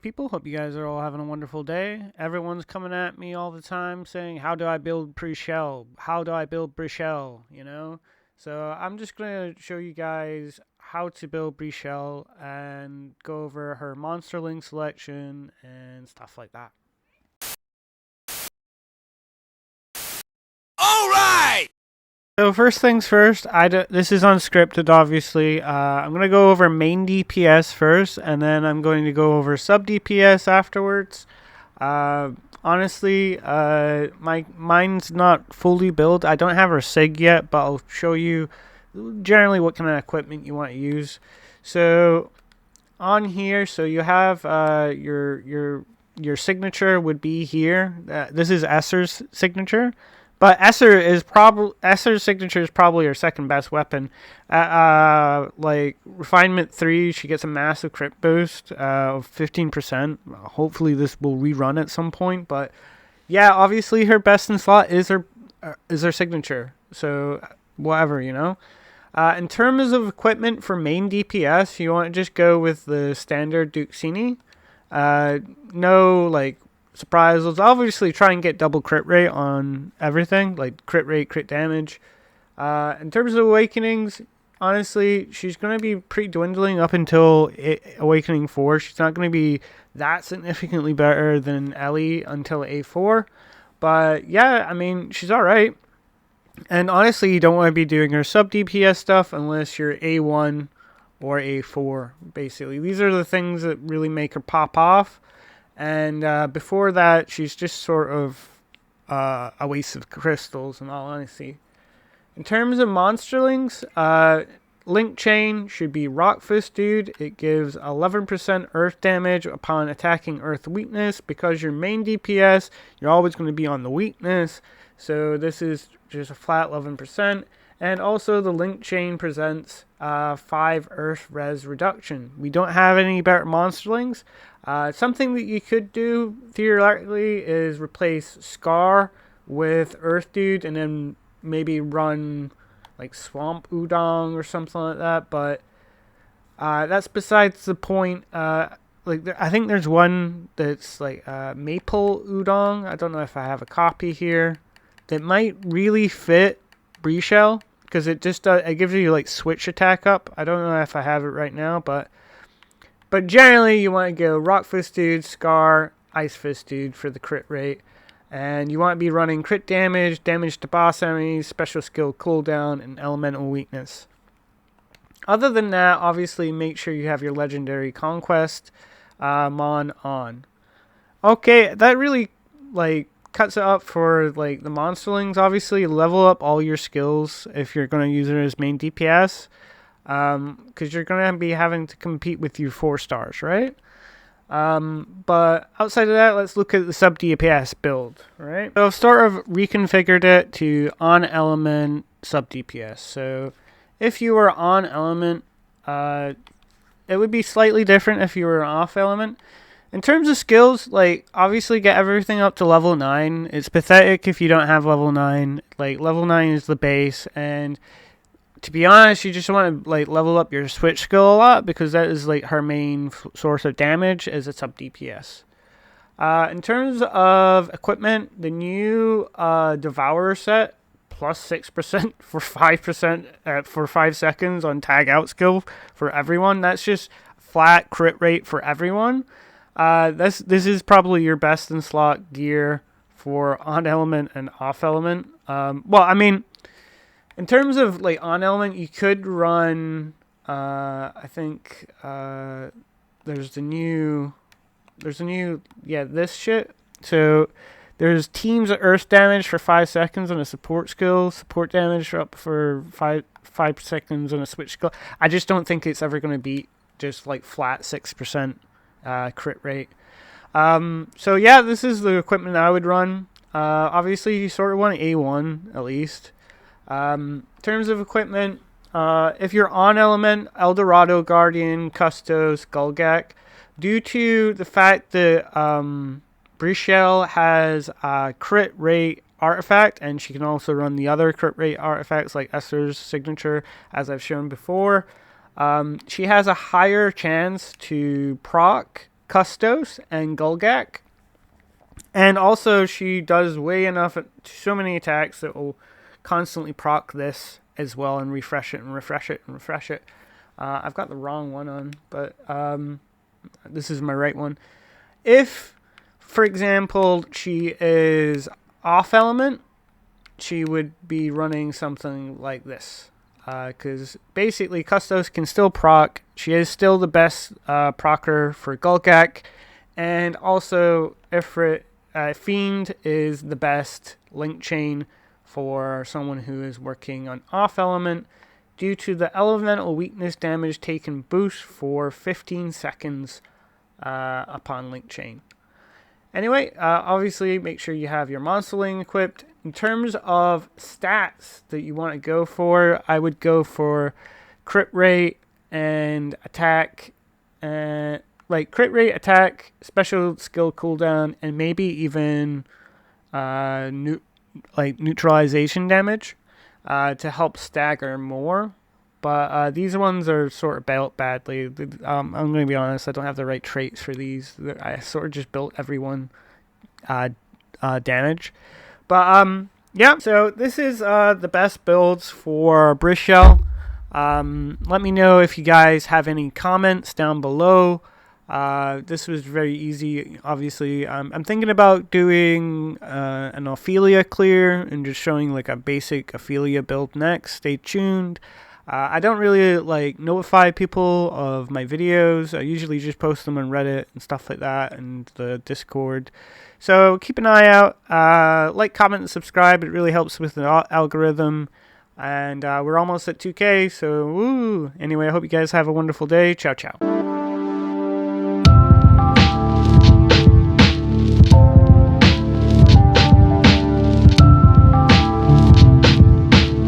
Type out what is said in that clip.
people, hope you guys are all having a wonderful day. Everyone's coming at me all the time saying, how do I build Brishell? How do I build Brishell? So I'm just going to show you guys how to build Brishell and go over her monster link selection and stuff like that. So first things first, this is unscripted obviously. I'm going to go over main DPS first, and then I'm going to go over sub DPS afterwards. Honestly, mine's not fully built. I don't have her SIG yet, but I'll show you generally what kind of equipment you want to use. So on here, so you have your signature would be here. This is Esser's signature. But Esser's signature is probably her second best weapon. Like Refinement 3, she gets a massive crit boost of 15%. Hopefully this will rerun at some point. But yeah, obviously her best in slot is her signature. So whatever, In terms of equipment for main DPS, you want to just go with the standard Duxini. No like surprises. Obviously try and get double crit rate on everything, like crit rate, crit damage. In terms of awakenings, honestly, she's going to be pretty dwindling up until awakening 4. She's not going to be that significantly better than Ellie until A4. But yeah, I mean, she's alright. And honestly, you don't want to be doing her sub DPS stuff unless you're A1 or A4, basically. These are the things that really make her pop off. And before that, she's just sort of a waste of crystals, in all honesty. In terms of monsterlings, Link Chain should be Rock Fist Dude. It gives 11% earth damage upon attacking earth weakness. Because your main DPS, you're always going to be on the weakness. So this is just a flat 11%. And also the Link Chain presents 5 earth res reduction. We don't have any better monsterlings. Something that you could do theoretically is replace Scar with Earth Dude and then maybe run like Swamp Udong or something like that. But that's besides the point. I think there's one that's like Maple Udong. I don't know if I have a copy here that might really fit Brishell, because it just it gives you like switch attack up. I don't know if I have it right now, but generally you want to go Rock Fist Dude, Scar, Ice Fist Dude for the crit rate. And you want to be running crit damage, damage to boss enemies, special skill cooldown, and elemental weakness. Other than that, obviously make sure you have your legendary conquest mon on. Okay, that really cuts it up for like the monsterlings. Obviously level up all your skills if you're going to use it as main DPS. Because you're going to be having to compete with your 4 stars, right? But outside of that, let's look at the sub DPS build, right? So I've sort of reconfigured it to on element sub DPS. So if you were on element, it would be slightly different if you were off element. In terms of skills, like obviously get everything up to level 9. It's pathetic if you don't have level 9. Like level 9 is the base, and to be honest, you just want to like level up your switch skill a lot, because that is like her main source of damage as a sub DPS. In terms of equipment, the new Devourer set plus 6% for 5% for 5 seconds on tag out skill for everyone. That's just flat crit rate for everyone. This is probably your best in slot gear for on element and off element. Well, I mean, in terms of like on element, you could run. I think there's a new this shit. So there's teams of earth damage for 5 seconds on a support skill, support damage up for 5 seconds on a switch skill. I just don't think it's ever going to beat just like flat 6% crit rate. So yeah, this is the equipment I would run. Obviously you sort of want A1 at least. In terms of equipment, if you're on element, Eldorado, Guardian, Custos, Gulgak, due to the fact that Brishell has a crit rate artifact, and she can also run the other crit rate artifacts like Esser's signature, as I've shown before, she has a higher chance to proc Custos and Gulgak. And also she does way enough, so many attacks that will constantly proc this as well and refresh it and refresh it and refresh it. I've got the wrong one on, but this is my right one. If, for example, she is off element, she would be running something like this. Because basically Custos can still proc. She is still the best procer for Gulgak. And also Ifrit Fiend is the best link chain for someone who is working on off element due to the elemental weakness damage taken boost for 15 seconds upon link chain. Anyway, obviously make sure you have your monster link equipped. In terms of stats that you want to go for, I would go for crit rate and attack, like crit rate, attack, special skill cooldown, and maybe even neutralization damage to help stagger more. But these ones are sort of built badly. I'm going to be honest, I don't have the right traits for these. I sort of just built everyone damage. But yeah, so this is the best builds for Brishell. Let me know if you guys have any comments down below. This was very easy. Obviously, I'm thinking about doing an Ophelia clear and just showing like a basic Ophelia build next. Stay tuned. I don't really notify people of my videos. I usually just post them on Reddit and stuff like that and the Discord. So keep an eye out. Like, comment, and subscribe. It really helps with the algorithm. And we're almost at 2K. So woo. Anyway, I hope you guys have a wonderful day. Ciao, ciao.